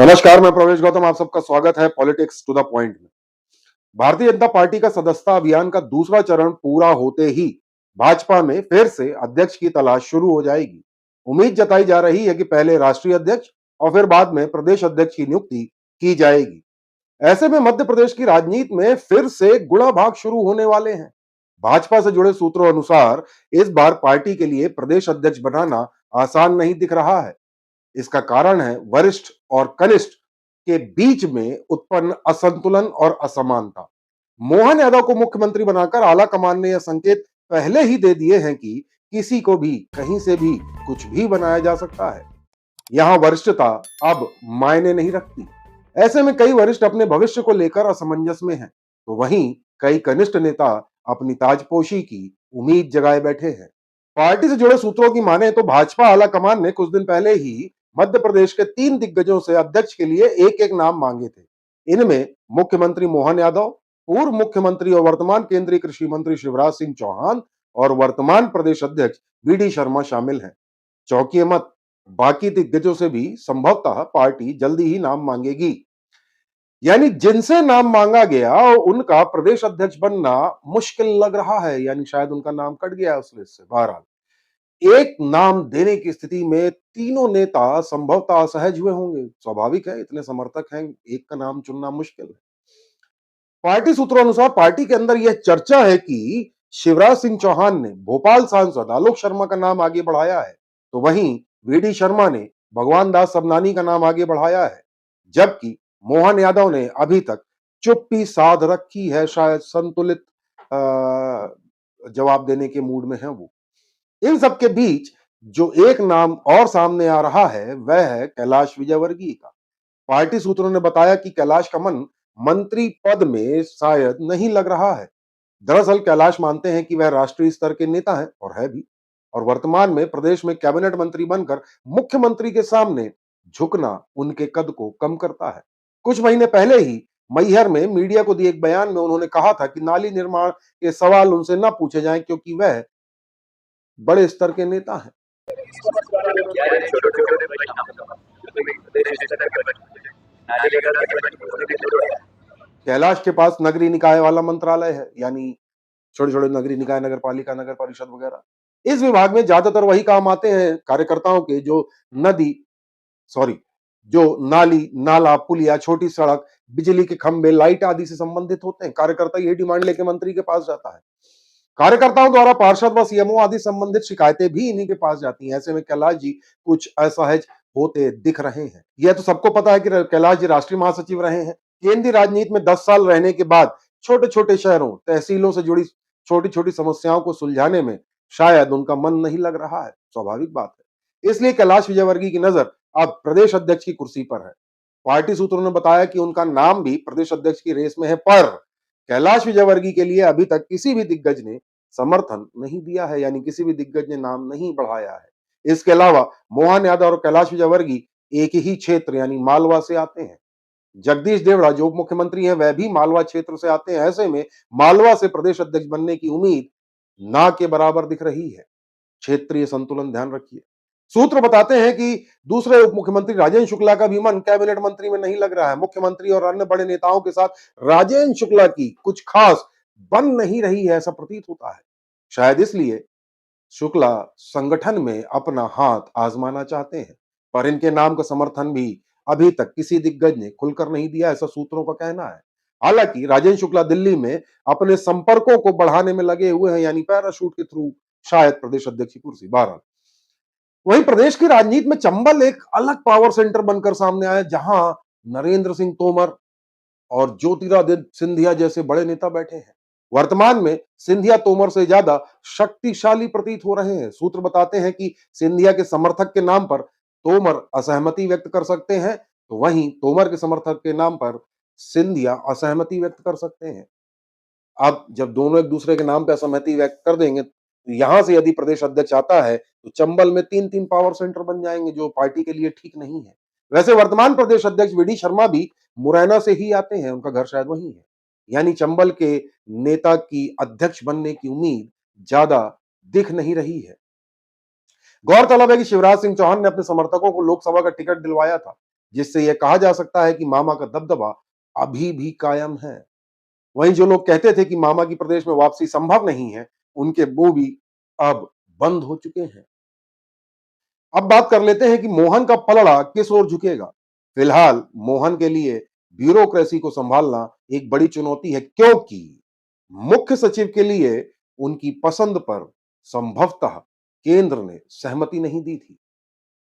नमस्कार, मैं प्रवेश गौतम। आप सबका स्वागत है पॉलिटिक्स टू द पॉइंट में। भारतीय जनता पार्टी का सदस्यता अभियान का दूसरा चरण पूरा होते ही भाजपा में फिर से अध्यक्ष की तलाश शुरू हो जाएगी। उम्मीद जताई जा रही है कि पहले राष्ट्रीय अध्यक्ष और फिर बाद में प्रदेश अध्यक्ष की नियुक्ति की जाएगी। ऐसे में मध्य प्रदेश की राजनीति में फिर से गुड़ा भाग शुरू होने वाले हैं। भाजपा से जुड़े सूत्रों अनुसार इस बार पार्टी के लिए प्रदेश अध्यक्ष बनाना आसान नहीं दिख रहा है। इसका कारण है वरिष्ठ और कनिष्ठ के बीच में उत्पन्न असंतुलन और असमानता। मोहन यादव को मुख्यमंत्री बनाकर आला कमान ने यह संकेत पहले ही दे दिए हैं कि किसी को भी कहीं से भी कुछ भी बनाया जा सकता है। यहां वरिष्ठता अब मायने नहीं रखती। ऐसे में कई वरिष्ठ अपने भविष्य को लेकर असमंजस में हैं, तो वहीं कई कनिष्ठ नेता अपनी ताजपोशी की उम्मीद जगाए बैठे हैं। पार्टी से जुड़े सूत्रों की माने तो भाजपा आला कमान ने कुछ दिन पहले ही मध्य प्रदेश के 3 दिग्गजों से अध्यक्ष के लिए एक-एक नाम मांगे थे। इनमें मुख्यमंत्री मोहन यादव, पूर्व मुख्यमंत्री और वर्तमान केंद्रीय कृषि मंत्री शिवराज सिंह चौहान और वर्तमान प्रदेश अध्यक्ष वी.डी. शर्मा शामिल हैं। चौंकिए मत, बाकी दिग्गजों से भी संभवतः पार्टी जल्दी ही नाम मांगेगी। यानी जिनसे नाम मांगा गया उनका प्रदेश अध्यक्ष बनना मुश्किल लग रहा है, यानी शायद उनका नाम कट गया उस लिस्ट से। बहरहाल एक नाम देने की स्थिति में तीनों नेता संभवतः असहज हुए होंगे। स्वाभाविक है, इतने समर्थक हैं, एक का नाम चुनना मुश्किल है। पार्टी सूत्रों अनुसार पार्टी के अंदर यह चर्चा है कि शिवराज सिंह चौहान ने भोपाल सांसद आलोक शर्मा का नाम आगे बढ़ाया है, तो वहीं वी.डी. शर्मा ने भगवान दास सबनानी का नाम आगे बढ़ाया है, जबकि मोहन यादव ने अभी तक चुप्पी साध रखी है। शायद संतुलित जवाब देने के मूड में है वो। इन सबके बीच जो एक नाम और सामने आ रहा है वह है कैलाश विजयवर्गीय का। पार्टी सूत्रों ने बताया कि कैलाश का मन मंत्री पद में शायद नहीं लग रहा है। दरअसल कैलाश मानते हैं कि वह राष्ट्रीय स्तर के नेता हैं और है भी, और वर्तमान में प्रदेश में कैबिनेट मंत्री बनकर मुख्यमंत्री के सामने झुकना उनके कद को कम करता है। कुछ महीने पहले ही मैहर में मीडिया को दिए एक बयान में उन्होंने कहा था कि नाली निर्माण के सवाल उनसे न पूछे जाएं क्योंकि वह बड़े स्तर के नेता हैं। कैलाश के पास नगरीय निकाय वाला मंत्रालय है, यानी छोटे छोटे नगरीय निकाय, नगर पालिका, नगर परिषद वगैरह। इस विभाग में ज्यादातर वही काम आते हैं कार्यकर्ताओं के जो नदी सॉरी जो नाली, नाला, पुलिया, छोटी सड़क, बिजली के खंभे, लाइट आदि से संबंधित होते हैं। कार्यकर्ता ये डिमांड लेके मंत्री के पास जाता है। कार्यकर्ताओं द्वारा पार्षद व सीएमओ आदि संबंधित शिकायतें भी इन्हीं के पास जाती हैं। ऐसे में कैलाश जी कुछ असहज होते दिख रहे हैं। यह तो सबको पता है कि कैलाश जी राष्ट्रीय महासचिव रहे हैं। केंद्रीय राजनीति में 10 साल रहने के बाद छोटे छोटे शहरों, तहसीलों से जुड़ी छोटी छोटी समस्याओं को सुलझाने में शायद उनका मन नहीं लग रहा है। स्वाभाविक बात है। इसलिए कैलाश विजयवर्गीय की नजर अब प्रदेश अध्यक्ष की कुर्सी पर है। पार्टी सूत्रों ने बताया कि उनका नाम भी प्रदेश अध्यक्ष की रेस में है, पर कैलाश विजयवर्गीय के लिए अभी तक किसी भी दिग्गज ने समर्थन नहीं दिया है, यानी किसी भी दिग्गज ने नाम नहीं बढ़ाया है। इसके अलावा मोहन यादव और कैलाश विजयवर्गीय एक ही क्षेत्र यानी मालवा से आते हैं। जगदीश देवड़ा जो उप मुख्यमंत्री हैं वह भी मालवा क्षेत्र से आते हैं। ऐसे में मालवा से प्रदेश अध्यक्ष बनने की उम्मीद ना के बराबर दिख रही है। क्षेत्रीय संतुलन ध्यान रखिए। सूत्र बताते हैं कि दूसरे उप मुख्यमंत्री राजेंद्र शुक्ला का भी मन कैबिनेट मंत्री में नहीं लग रहा है। मुख्यमंत्री और अन्य बड़े नेताओं के साथ राजेंद्र शुक्ला की कुछ खास बन नहीं रही है, ऐसा प्रतीत होता है। शायद इसलिए शुक्ला संगठन में अपना हाथ आजमाना चाहते हैं, पर इनके नाम का समर्थन भी अभी तक किसी दिग्गज ने खुलकर नहीं दिया, ऐसा सूत्रों का कहना है। हालांकि राजेंद्र शुक्ला दिल्ली में अपने संपर्कों को बढ़ाने में लगे हुए हैं, यानी पैराशूट के थ्रू शायद प्रदेश अध्यक्ष की कुर्सी। बहरहाल वहीं प्रदेश की राजनीति में चंबल एक अलग पावर सेंटर बनकर सामने आया, जहां नरेंद्र सिंह तोमर और ज्योतिरादित्य सिंधिया जैसे बड़े नेता बैठे हैं। वर्तमान में सिंधिया तोमर से ज्यादा शक्तिशाली प्रतीत हो रहे हैं। सूत्र बताते हैं कि सिंधिया के समर्थक के नाम पर तोमर असहमति व्यक्त कर सकते हैं, तो वहीं तोमर के समर्थक के नाम पर सिंधिया असहमति व्यक्त कर सकते हैं। अब जब दोनों एक दूसरे के नाम पर असहमति व्यक्त कर देंगे, तो यहां से यदि प्रदेश अध्यक्ष आता है तो चंबल में 3-3 पावर सेंटर बन जाएंगे, जो पार्टी के लिए ठीक नहीं है। वैसे वर्तमान प्रदेश अध्यक्ष वी.डी. शर्मा भी मुरैना से ही आते हैं, उनका घर शायद वहीं है। यानी चंबल के नेता की अध्यक्ष बनने की उम्मीद ज्यादा दिख नहीं रही है। गौरतलब है कि शिवराज सिंह चौहान ने अपने समर्थकों को लोकसभा का टिकट दिलवाया था, जिससे यह कहा जा सकता है कि मामा का दबदबा अभी भी कायम है। वहीं जो लोग कहते थे कि मामा की प्रदेश में वापसी संभव नहीं है, उनके मुंह भी अब बंद हो चुके हैं। अब बात कर लेते हैं कि मोहन का पलड़ा किस ओर झुकेगा। फिलहाल मोहन के लिए ब्यूरोक्रेसी को संभालना एक बड़ी चुनौती है, क्योंकि मुख्य सचिव के लिए उनकी पसंद पर संभवतः केंद्र ने सहमति नहीं दी थी।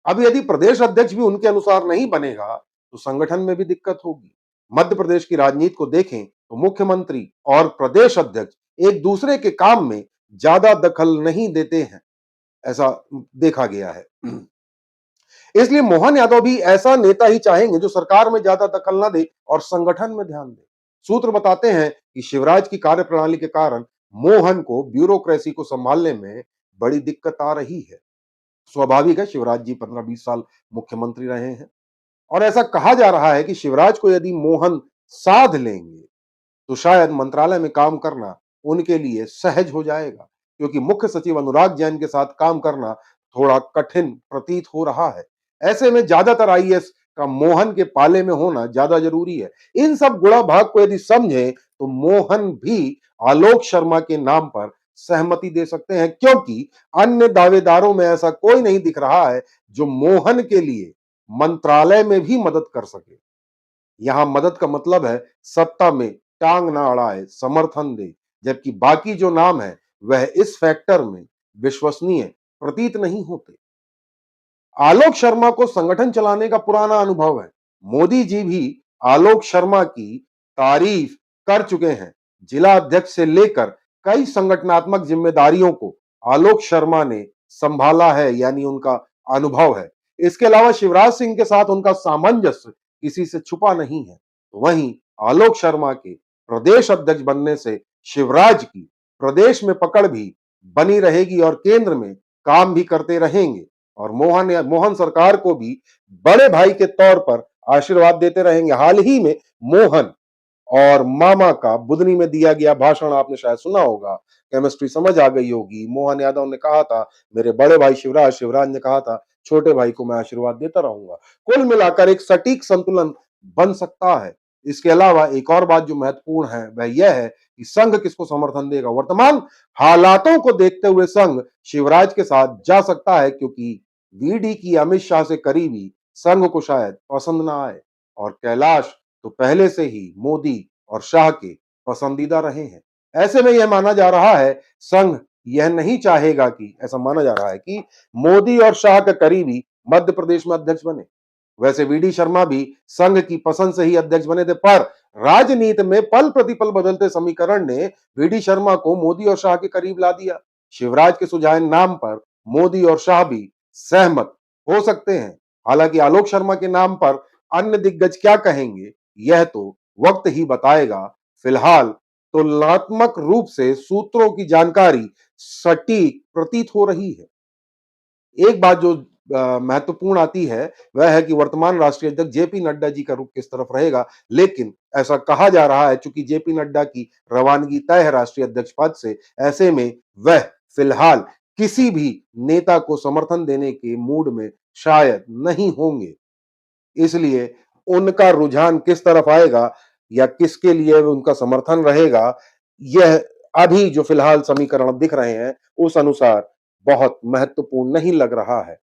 अब यदि प्रदेश अध्यक्ष भी उनके अनुसार नहीं बनेगा, तो संगठन में भी दिक्कत होगी। मध्य प्रदेश की राजनीति को देखें तो मुख्यमंत्री और प्रदेश अध्यक्ष एक दूसरे के काम में ज्यादा दखल नहीं देते हैं, ऐसा देखा गया है। इसलिए मोहन यादव भी ऐसा नेता ही चाहेंगे जो सरकार में ज्यादा दखल न दे और संगठन में ध्यान दे। सूत्र बताते हैं कि शिवराज की कार्यप्रणाली के कारण मोहन को ब्यूरोक्रेसी को संभालने में बड़ी दिक्कत आ रही है। स्वाभाविक है, शिवराज जी 15-20 साल मुख्यमंत्री रहे हैं और ऐसा कहा जा रहा है कि शिवराज को यदि मोहन साध लेंगे तो शायद मंत्रालय में काम करना उनके लिए सहज हो जाएगा, क्योंकि मुख्य सचिव अनुराग जैन के साथ काम करना थोड़ा कठिन प्रतीत हो रहा है। ऐसे में ज्यादातर आईएएस का मोहन के पाले में होना ज्यादा जरूरी है। इन सब गुणा भाग को यदि समझे तो मोहन भी आलोक शर्मा के नाम पर सहमति दे सकते हैं, क्योंकि अन्य दावेदारों में ऐसा कोई नहीं दिख रहा है जो मोहन के लिए मंत्रालय में भी मदद कर सके। यहां मदद का मतलब है सत्ता में टांग ना अड़ाए, समर्थन दे, जबकि बाकी जो नाम है वह इस फैक्टर में विश्वसनीय प्रतीत नहीं होते। आलोक शर्मा को संगठन चलाने का पुराना अनुभव है। मोदी जी भी आलोक शर्मा की तारीफ कर चुके हैं। जिला अध्यक्ष से लेकर कई संगठनात्मक जिम्मेदारियों को आलोक शर्मा ने संभाला है, यानी उनका अनुभव है। इसके अलावा शिवराज सिंह के साथ उनका सामंजस्य किसी से छुपा नहीं है। वहीं आलोक शर्मा के प्रदेश अध्यक्ष बनने से शिवराज की प्रदेश में पकड़ भी बनी रहेगी और केंद्र में काम भी करते रहेंगे और मोहन सरकार को भी बड़े भाई के तौर पर आशीर्वाद देते रहेंगे। हाल ही में मोहन और मामा का बुधनी में दिया गया भाषण आपने शायद सुना होगा। केमिस्ट्री समझ आ गई होगी। मोहन यादव ने कहा था मेरे बड़े भाई शिवराज, शिवराज ने कहा था छोटे भाई को मैं आशीर्वाद देता रहूंगा। कुल मिलाकर एक सटीक संतुलन बन सकता है। इसके अलावा एक और बात जो महत्वपूर्ण है वह यह है कि संघ किसको समर्थन देगा। वर्तमान हालातों को देखते हुए संघ शिवराज के साथ जा सकता है, क्योंकि वीडी की अमित शाह से करीबी संघ को शायद पसंद ना आए और कैलाश तो पहले से ही मोदी और शाह के पसंदीदा रहे हैं। ऐसे में यह माना जा रहा है संघ यह नहीं चाहेगा कि ऐसा माना जा रहा है कि मोदी और शाह के करीबी मध्य प्रदेश में अध्यक्ष बने। वैसे वीडी शर्मा भी संघ की पसंद से ही अध्यक्ष बने थे, पर राजनीति में पल प्रतिपल बदलते समीकरण ने वीडी शर्मा को मोदी और शाह के करीब ला दिया। शिवराज के सुझाए नाम पर मोदी और शाह भी सहमत हो सकते हैं। हालांकि आलोक शर्मा के नाम पर अन्य दिग्गज क्या कहेंगे यह तो वक्त ही बताएगा। फिलहाल तुलनात्मक रूप से सूत्रों की जानकारी सटीक प्रतीत हो रही है। एक बात जो महत्वपूर्ण आती है वह है कि वर्तमान राष्ट्रीय अध्यक्ष जेपी नड्डा जी का रुख किस तरफ रहेगा, लेकिन ऐसा कहा जा रहा है चूंकि जेपी नड्डा की रवानगी तय है राष्ट्रीय अध्यक्ष पद से, ऐसे में वह फिलहाल किसी भी नेता को समर्थन देने के मूड में शायद नहीं होंगे। इसलिए उनका रुझान किस तरफ आएगा या किसके लिए उनका समर्थन रहेगा, यह अभी जो फिलहाल समीकरण दिख रहे हैं उस अनुसार बहुत महत्वपूर्ण नहीं लग रहा है।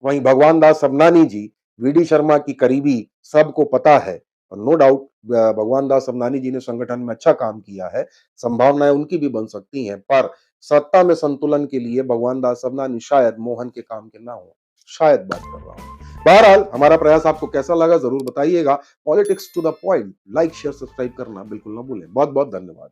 वहीं भगवान दास सबनानी जी वीडी शर्मा की करीबी सबको पता है और नो डाउट भगवान दास सबनानी जी ने संगठन में अच्छा काम किया है, संभावनाएं उनकी भी बन सकती हैं, पर सत्ता में संतुलन के लिए भगवान दास सबनानी शायद मोहन के काम के ना हो, शायद बात कर रहा हूं। बहरहाल हमारा प्रयास आपको कैसा लगा जरूर बताइएगा। Politics to the point, like share subscribe करना बिल्कुल ना भूलें। बहुत बहुत धन्यवाद।